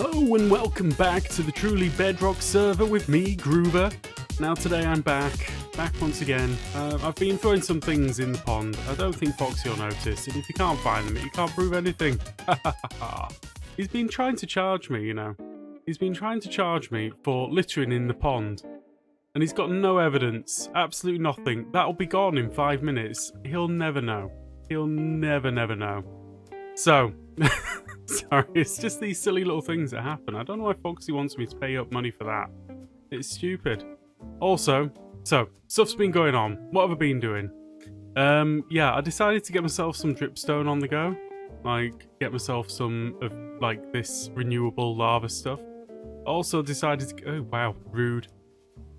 Hello and welcome back to the truly Bedrock server with me, Groover. Now today I'm back once again. I've been throwing some things in the pond. I don't think Foxy will notice, and if you can't find them, you can't prove anything. He's been trying to charge me, you know. He's been trying to charge me for littering in the pond. And he's got no evidence, absolutely nothing. That'll be gone in 5 minutes. He'll never know. He'll never know. So, sorry, it's just these silly little things that happen. I don't know why Foxy wants me to pay up money for that. It's stupid. Also, so, stuff's been going on. What have I been doing? Yeah, I decided to get myself some dripstone on the go. Like, get myself some of, like, this renewable lava stuff. Also decided to... Oh, wow, rude.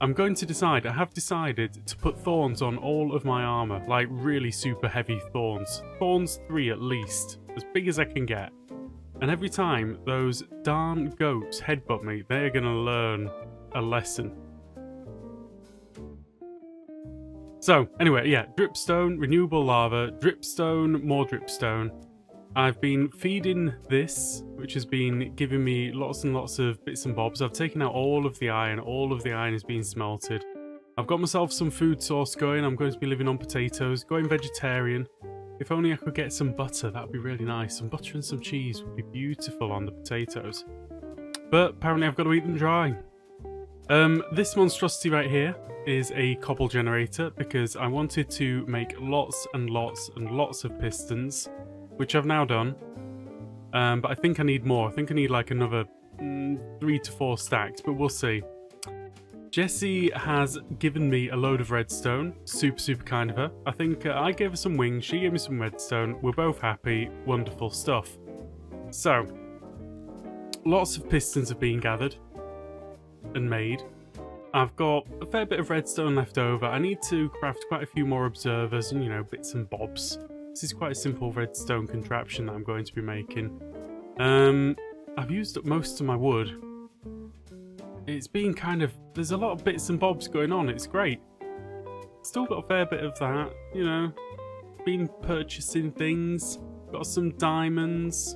I have decided to put thorns on all of my armor. Like, really super heavy thorns. Thorns 3 at least. As big as I can get. And every time those darn goats headbutt me, they're gonna learn a lesson. So, anyway, yeah, dripstone, renewable lava, dripstone, more dripstone. I've been feeding this, which has been giving me lots and lots of bits and bobs. I've taken out all of the iron is being smelted. I've got myself some food source going. I'm going to be living on potatoes, going vegetarian. If only I could get some butter, that would be really nice. Some butter and some cheese would be beautiful on the potatoes. But apparently I've got to eat them dry. This monstrosity right here is a cobble generator because I wanted to make lots and lots and lots of pistons, which I've now done. But I think I need more. I think I need like another 3 to 4 stacks, but we'll see. Jessie has given me a load of redstone. Super kind of her. I think I gave her some wings, she gave me some redstone. We're both happy. Wonderful stuff. So, lots of pistons have been gathered and made. I've got a fair bit of redstone left over. I need to craft quite a few more observers and, you know, bits and bobs. This is quite a simple redstone contraption that I'm going to be making. I've used up most of my wood. It's been kind of... There's a lot of bits and bobs going on. It's great. Still got a fair bit of that, you know. Been purchasing things. Got some diamonds.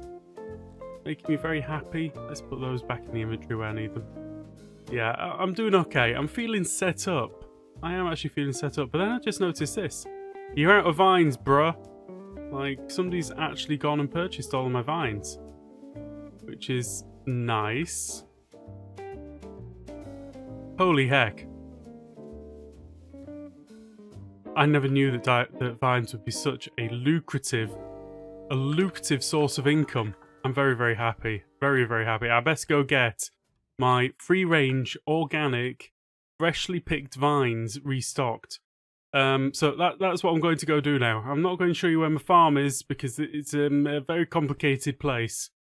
Making me very happy. Let's put those back in the inventory where I need them. Yeah, I'm doing okay. I'm feeling set up. I am actually feeling set up. But then I just noticed this. You're out of vines, bruh. Like, somebody's actually gone and purchased all of my vines. Which is nice. Holy heck. I never knew that vines would be such a lucrative source of income. I'm very happy. Very happy. I best go get my free-range, organic, freshly picked vines restocked. So that's what I'm going to go do now. I'm not going to show you where my farm is because it's a very complicated place.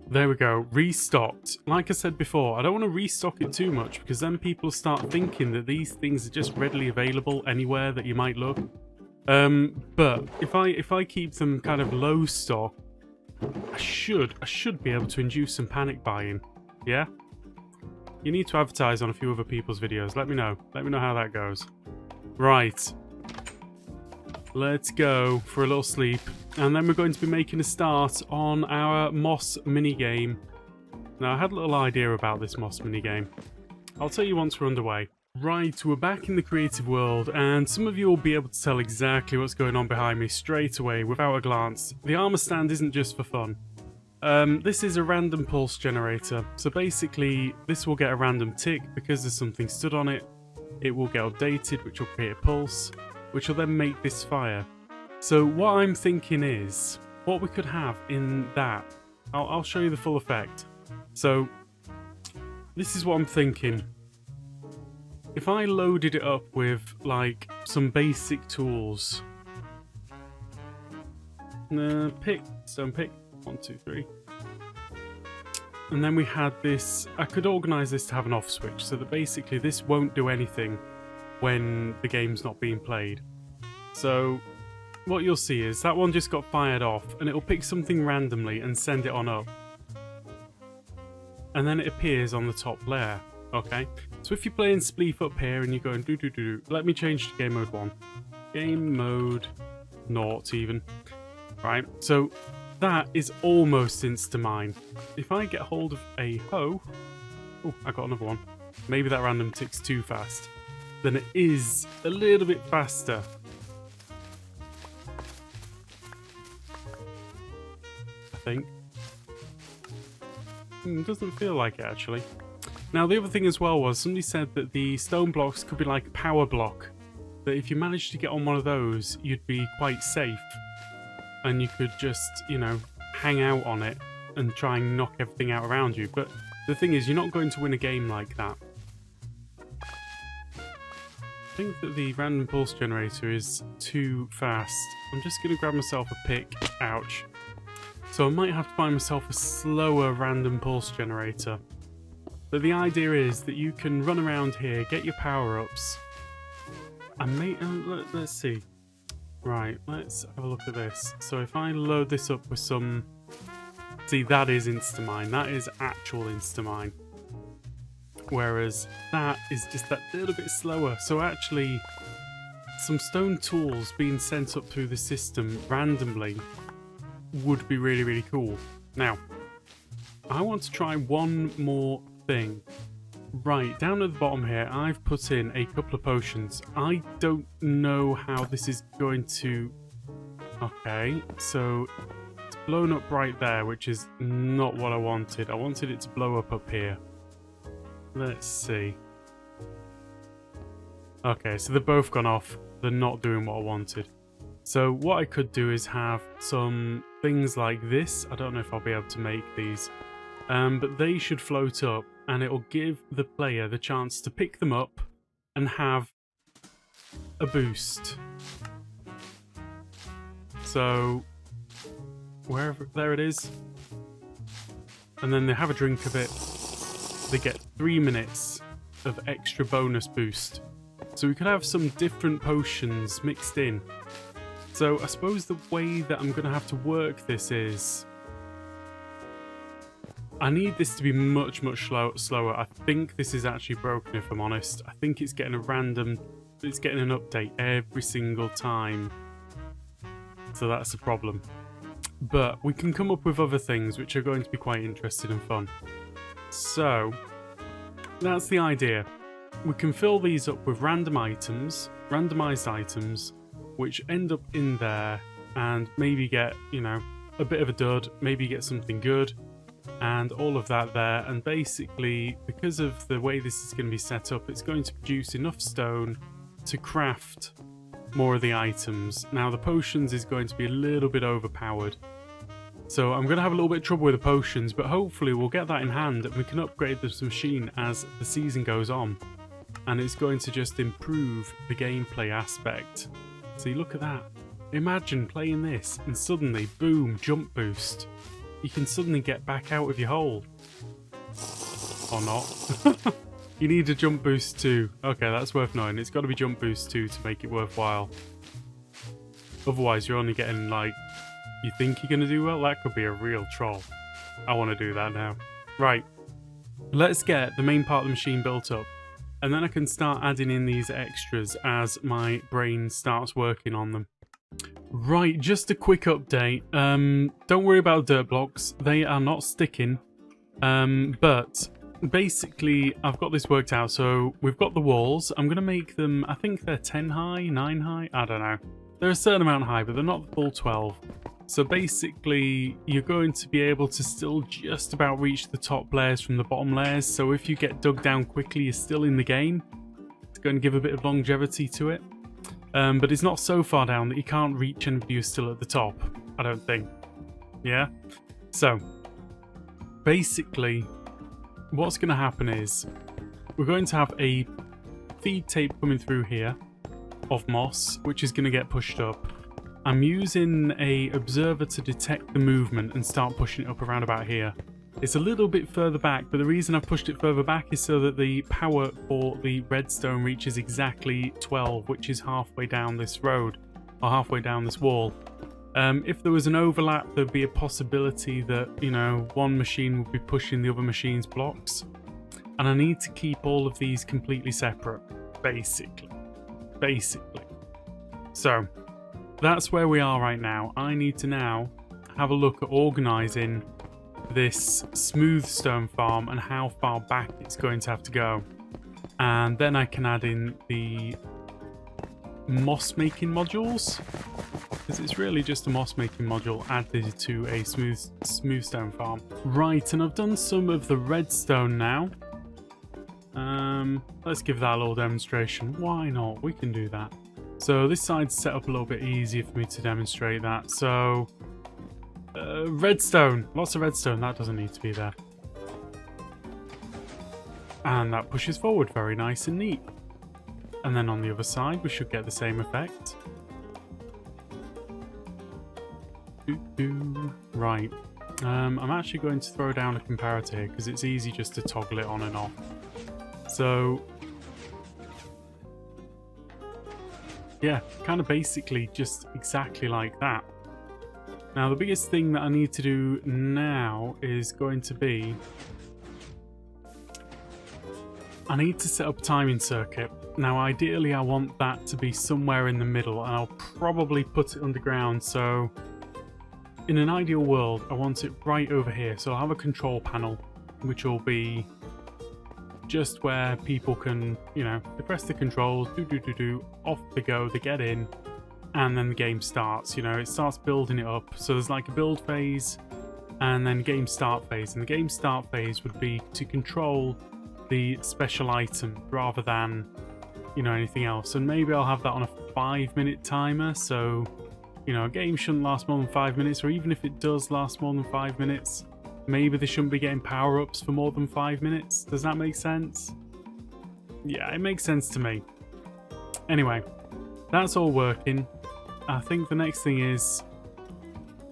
There we go, restocked. Like I said before, I don't want to restock it too much because then people start thinking that these things are just readily available anywhere that you might look. But if I keep them kind of low stock, I should be able to induce some panic buying. Yeah? You need to advertise on a few other people's videos. Let me know. Let me know how that goes. Right. Let's go for a little sleep. And then we're going to be making a start on our moss minigame. Now, I had a little idea about this moss minigame. I'll tell you once we're underway. Right, we're back in the creative world, and some of you will be able to tell exactly what's going on behind me straight away without a glance. The armor stand isn't just for fun. This is a random pulse generator. So basically, this will get a random tick because there's something stood on it. It will get updated, which will create a pulse, which will then make this fire. So what I'm thinking is, what we could have in that, I'll show you the full effect. So, this is what I'm thinking. If I loaded it up with, like, some basic tools. Stone pick, 1, 2, 3. And then we had this, I could organise this to have an off switch, so that basically this won't do anything when the game's not being played. So what you'll see is that one just got fired off, and it'll pick something randomly and send it on up. And then it appears on the top layer, okay? So if you're playing Spleef up here and you're going do, let me change to game mode 1. Game mode 0 even. Right, so that is almost insta-mine. If I get hold of a hoe... Oh, I got another one. Maybe that random ticks too fast. Then it is a little bit faster. I think. Doesn't feel like it, actually. Now, the other thing as well was, somebody said that the stone blocks could be like a power block. That if you managed to get on one of those, you'd be quite safe. And you could just, you know, hang out on it and try and knock everything out around you. But the thing is, you're not going to win a game like that. I think that the random pulse generator is too fast. I'm just going to grab myself a pick. Ouch. So I might have to find myself a slower random pulse generator. But the idea is that you can run around here, get your power-ups, and let's see. Right, let's have a look at this. So if I load this up with some... See, that is Instamine. That is actual Instamine. Whereas that is just that little bit slower. So actually, some stone tools being sent up through the system randomly would be really, really cool. Now, I want to try one more thing. Right, down at the bottom here, I've put in a couple of potions. I don't know how this is going to... Okay, so it's blown up right there, which is not what I wanted. I wanted it to blow up here. Let's see. Okay, so they've both gone off. They're not doing what I wanted. So what I could do is have some things like this. I don't know if I'll be able to make these. But they should float up, and it will give the player the chance to pick them up and have a boost. So, wherever, there it is. And then they have a drink of it. They get 3 minutes of extra bonus boost. So we could have some different potions mixed in. So I suppose the way that I'm going to have to work this is... I need this to be much, much slower. I think this is actually broken, if I'm honest. I think it's getting it's getting an update every single time. So that's a problem. But we can come up with other things which are going to be quite interesting and fun. So, that's the idea. We can fill these up with random items, randomized items, which end up in there and maybe get, you know, a bit of a dud, maybe get something good. And all of that there, and basically because of the way this is going to be set up, it's going to produce enough stone to craft more of the items. Now the potions is going to be a little bit overpowered, so I'm going to have a little bit of trouble with the potions, but hopefully we'll get that in hand and we can upgrade this machine as the season goes on, and it's going to just improve the gameplay aspect. See, look at that. Imagine playing this and suddenly, boom, jump boost. You can suddenly get back out of your hole. Or not. You need a jump boost too. Okay, that's worth knowing. It's got to be jump boost 2 to make it worthwhile. Otherwise, you're only getting, like, you think you're going to do well? That could be a real troll. I want to do that now. Right. Let's get the main part of the machine built up. And then I can start adding in these extras as my brain starts working on them. Right, just a quick update. Don't worry about dirt blocks. They are not sticking. But basically, I've got this worked out. So we've got the walls. I'm going to make them, I think they're 10 high, 9 high. I don't know. They're a certain amount high, but they're not the full 12. So basically, you're going to be able to still just about reach the top layers from the bottom layers. So if you get dug down quickly, you're still in the game. It's going to give a bit of longevity to it. But it's not so far down that you can't reach anybody who's still at the top, I don't think. Yeah? So, basically, what's going to happen is we're going to have a feed tape coming through here of moss, which is going to get pushed up. I'm using a observer to detect the movement and start pushing it up around about here. It's a little bit further back, but the reason I've pushed it further back is so that the power for the redstone reaches exactly 12, which is halfway down this road, or halfway down this wall. If there was an overlap, there'd be a possibility that, you know, one machine would be pushing the other machine's blocks. And I need to keep all of these completely separate, basically. So, that's where we are right now. I need to now have a look at organising this smooth stone farm and how far back it's going to have to go. And then I can add in the moss making modules, because it's really just a moss making module added to a smooth stone farm. Right, and I've done some of the redstone now. Let's give that a little demonstration. Why not? We can do that. So this side's set up a little bit easier for me to demonstrate that. So redstone, lots of redstone. That doesn't need to be there. And that pushes forward, very nice and neat. And then on the other side, we should get the same effect. Right. I'm actually going to throw down a comparator here because it's easy just to toggle it on and off. So, yeah, kind of basically just exactly like that. Now, the biggest thing that I need to do now is going to be I need to set up a timing circuit. Now, ideally, I want that to be somewhere in the middle, and I'll probably put it underground. So, in an ideal world, I want it right over here. So I'll have a control panel, which will be just where people can, you know, they press the controls, off they go, they get in, and then the game starts. You know, it starts building it up. So there's like a build phase, and then game start phase. And the game start phase would be to control the special item rather than, you know, anything else. And maybe I'll have that on a 5-minute timer. So, you know, a game shouldn't last more than 5 minutes, or even if it does last more than 5 minutes, maybe they shouldn't be getting power-ups for more than 5 minutes. Does that make sense? Yeah, it makes sense to me. Anyway, that's all working. I think the next thing is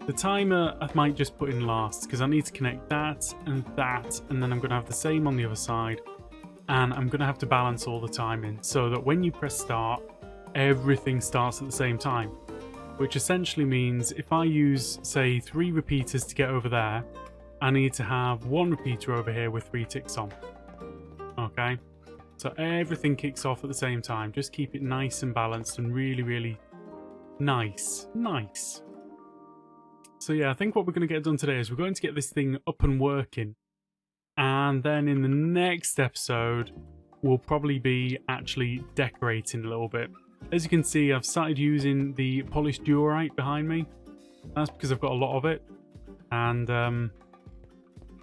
the timer I might just put in last, because I need to connect that, and then I'm going to have the same on the other side, and I'm going to have to balance all the time in so that when you press start, everything starts at the same time. Which essentially means if I use, say, 3 repeaters to get over there, I need to have 1 repeater over here with 3 ticks on. Okay? So everything kicks off at the same time. Just keep it nice and balanced and really, really nice. Nice. So yeah, I think what we're going to get done today is we're going to get this thing up and working. And then in the next episode, we'll probably be actually decorating a little bit. As you can see, I've started using the polished diorite behind me. That's because I've got a lot of it. And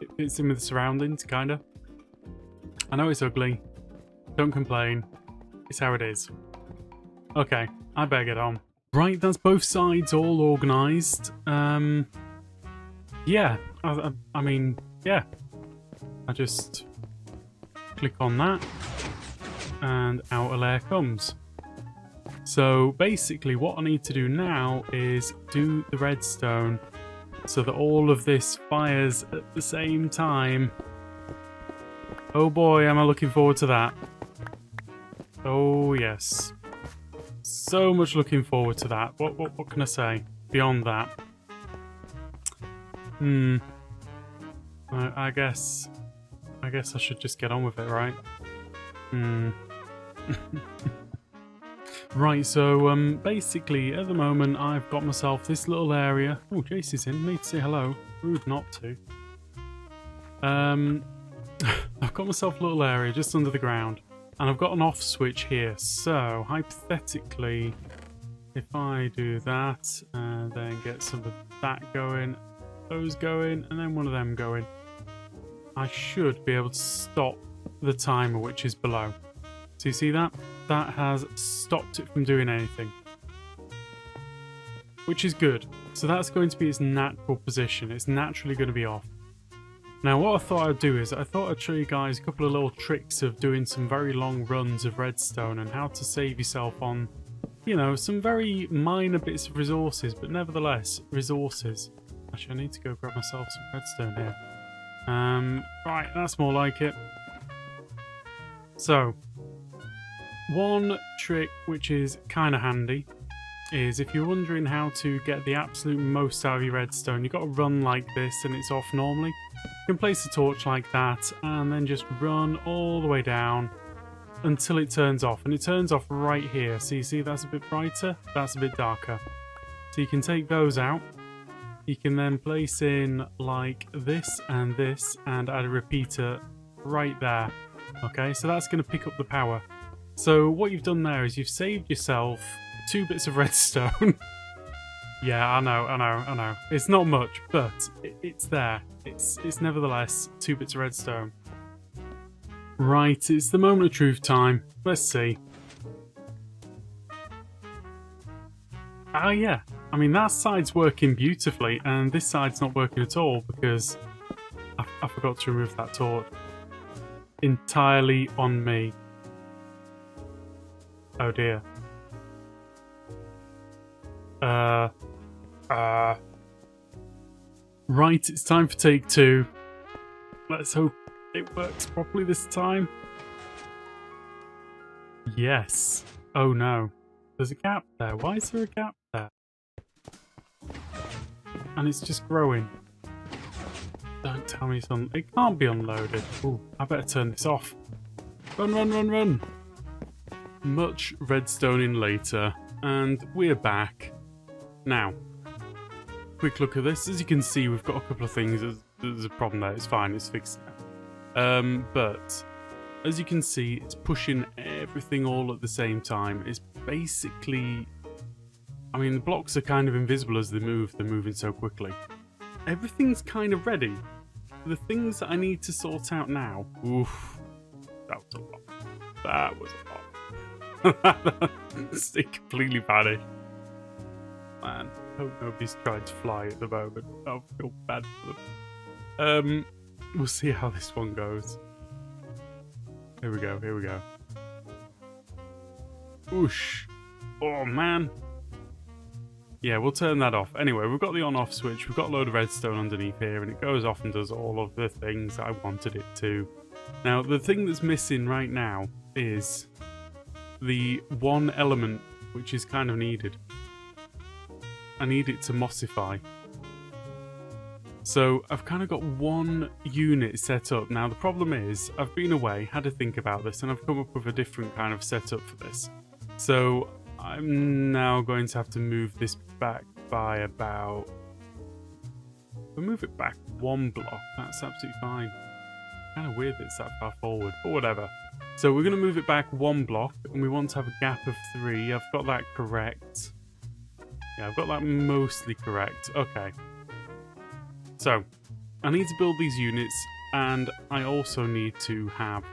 it fits in with the surroundings, kind of. I know it's ugly. Don't complain. It's how it is. Okay, I better get on. Right, that's both sides all organised. Yeah, I mean, yeah. I just click on that. And outer layer comes. So basically what I need to do now is do the redstone so that all of this fires at the same time. Oh boy, am I looking forward to that. Oh yes. So much looking forward to that. What can I say beyond that? I guess I should just get on with it, right? Right, so basically at the moment I've got myself this little area. Oh, Jace is in. Need to say hello. Rude not to. I've got myself a little area just under the ground, and I've got an off switch here. So hypothetically, if I do that and then get some of that going, those going, and then one of them going, I should be able to stop the timer which is below. So you see that? That has stopped it from doing anything. Which is good. So that's going to be its natural position. It's naturally going to be off. Now what I thought I'd do is, I thought I'd show you guys a couple of little tricks of doing some very long runs of redstone and how to save yourself on you know, some very minor bits of resources, but nevertheless, resources. Actually, I need to go grab myself some redstone here. Right, that's more like it. So, one trick which is kind of handy is if you're wondering how to get the absolute most out of your redstone, you've got to run like this and it's off normally. You can place a torch like that and then just run all the way down until it turns off. And it turns off right here. So you see that's a bit brighter, that's a bit darker. So you can take those out. You can then place in like this and add a repeater right there. Okay, so that's going to pick up the power. So what you've done there is you've saved yourself 2 bits of redstone. Yeah, I know. It's not much, but it's there. It's nevertheless 2 bits of redstone. Right, it's the moment of truth time. Let's see. Ah, yeah. I mean, that side's working beautifully, and this side's not working at all because I forgot to remove that torch. Entirely on me. Oh dear. Right, it's time for take 2. Let's hope it works properly this time. Yes. Oh no. There's a gap there. Why is there a gap there? And it's just growing. Don't tell me it's on. It can't be unloaded. Ooh, I better turn this off. Run. Much redstoning later, and we're back. Now, quick look at this. As you can see, we've got a couple of things. There's a problem there. It's fine. It's fixed now. But as you can see, it's pushing everything all at the same time. It's basically... I mean, the blocks are kind of invisible as they move. They're moving so quickly. Everything's kind of ready. The things that I need to sort out now... Oof. That was a lot. That was a lot. It completely vanished. Man, hope nobody's trying to fly at the moment. I feel bad for them. We'll see how this one goes. Here we go. Whoosh. Oh, man. Yeah, we'll turn that off. Anyway, we've got the on-off switch. We've got a load of redstone underneath here, and it goes off and does all of the things I wanted it to. Now, the thing that's missing right now is the one element which is kind of needed. I need it to mossify. So I've kind of got one unit set up. Now the problem is I've been away, had to think about this, and I've come up with a different kind of setup for this. So I'm now going to have to move this back by about... If I move it back 1 block, that's absolutely fine. Kind of weird that it's that far forward, but whatever. So we're going to move it back 1 block, and we want to have a gap of 3. I've got that correct. Yeah, I've got that mostly correct. Okay. So, I need to build these units, and I also need to have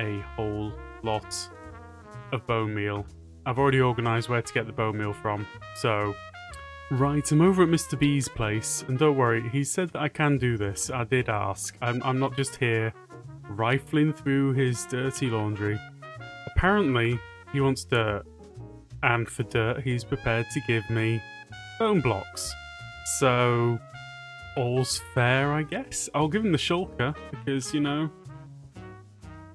a whole lot of bone meal. I've already organised where to get the bone meal from, so... Right, I'm over at Mr. B's place, and don't worry, he said that I can do this. I did ask. I'm not just here rifling through his dirty laundry. Apparently, he wants dirt. And for dirt, he's prepared to give me bone blocks. So, all's fair, I guess. I'll give him the shulker, because, you know,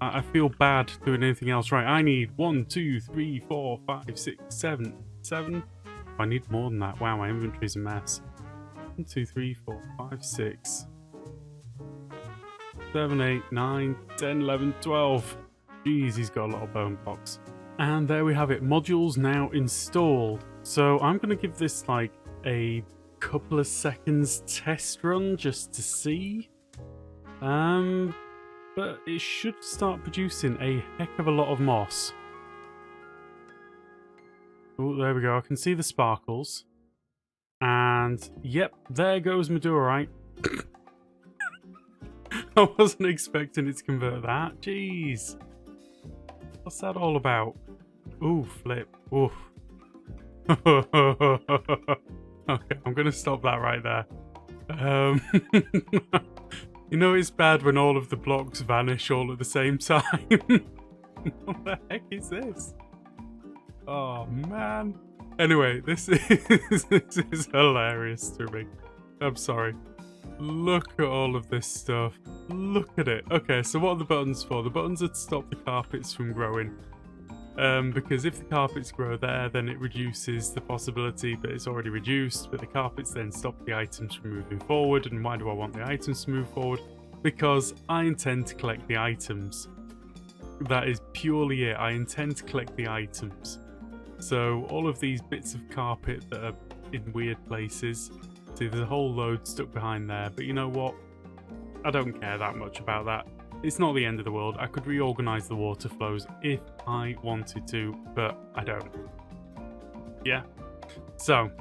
I feel bad doing anything else. Right, I need 1, 2, 3, 4, 5, 6, 7. I need more than that. Wow, my inventory's a mess. 1, 2, 3, 4, 5, 6, 7, 8, 9, 10, 11, 12. Jeez, he's got a lot of bone blocks. And there we have it. Modules now installed. So I'm going to give this like a couple of seconds test run just to see. But it should start producing a heck of a lot of moss. Oh, there we go. I can see the sparkles. And, yep, there goes Medurite. I wasn't expecting it to convert that. Jeez. What's that all about? Ooh, flip. Oof. Okay, I'm going to stop that right there. You know it's bad when all of the blocks vanish all at the same time. What the heck is this? Oh, man. Anyway, this is hilarious to me. I'm sorry. Look at all of this stuff. Look at it. Okay, so what are the buttons for? The buttons are to stop the carpets from growing. Because if the carpets grow there, then it reduces the possibility, but it's already reduced. But the carpets then stop the items from moving forward. And why do I want the items to move forward? Because I intend to collect the items. That is purely it. I intend to collect the items. So all of these bits of carpet that are in weird places. See, there's a whole load stuck behind there. But you know what? I don't care that much about that. It's not the end of the world. I could reorganize the water flows if I wanted to, but I don't. Yeah. So,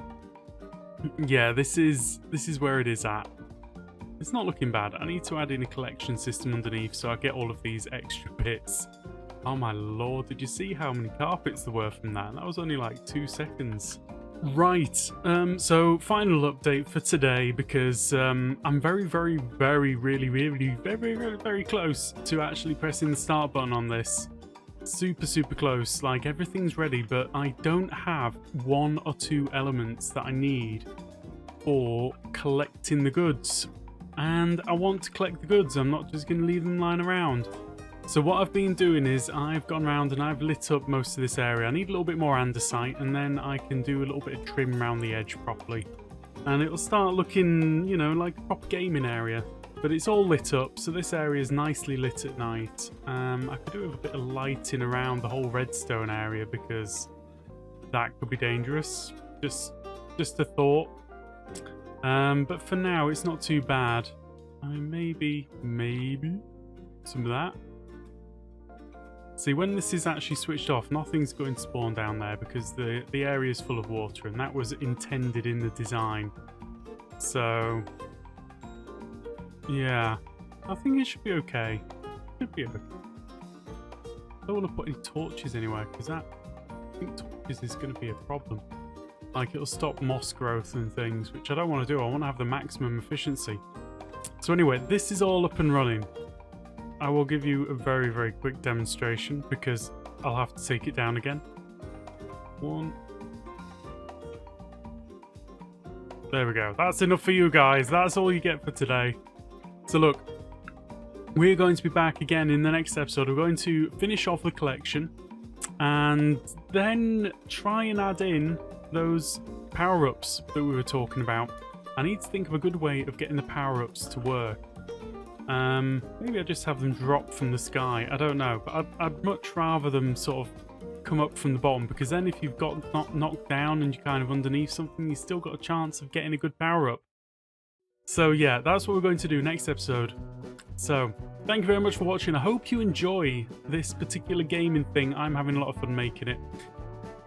yeah, this is where it is at. It's not looking bad. I need to add in a collection system underneath so I get all of these extra bits. Oh my lord, did you see how many carpets there were from that? That was only like 2 seconds. Right, so final update for today, because I'm very close to actually pressing the start button on this. Super close, like everything's ready, but I don't have 1 or 2 elements that I need for collecting the goods. And I want to collect the goods, I'm not just going to leave them lying around. So what I've been doing is I've gone around and I've lit up most of this area. I need a little bit more andesite, and then I can do a little bit of trim around the edge properly. And it'll start looking, you know, like a proper gaming area. But it's all lit up, so this area is nicely lit at night. I could do with a bit of lighting around the whole redstone area, because that could be dangerous. Just a thought. But for now, it's not too bad. I mean, maybe some of that. See, when this is actually switched off, nothing's going to spawn down there because the area is full of water, and that was intended in the design. So, yeah, I think it should be okay. Should be okay. I don't want to put any torches anywhere, because I think torches is going to be a problem. Like, it'll stop moss growth and things, which I don't want to do. I want to have the maximum efficiency. So anyway, this is all up and running. I will give you a very quick demonstration, because I'll have to take it down again. 1. There we go. That's enough for you guys. That's all you get for today. So look, we're going to be back again in the next episode. We're going to finish off the collection and then try and add in those power-ups that we were talking about. I need to think of a good way of getting the power-ups to work. Maybe I just have them drop from the sky. I don't know, but I'd much rather them sort of come up from the bottom, because then if you've got knocked down and you're kind of underneath something, you've still got a chance of getting a good power-up. So yeah, that's what we're going to do next episode. So, thank you very much for watching. I hope you enjoy this particular gaming thing. I'm having a lot of fun making it.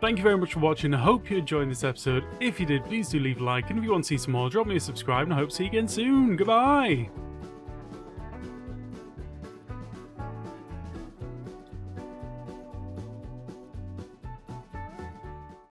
Thank you very much for watching. I hope you enjoyed this episode. If you did, please do leave a like. And if you want to see some more, drop me a subscribe. And I hope to see you again soon. Goodbye.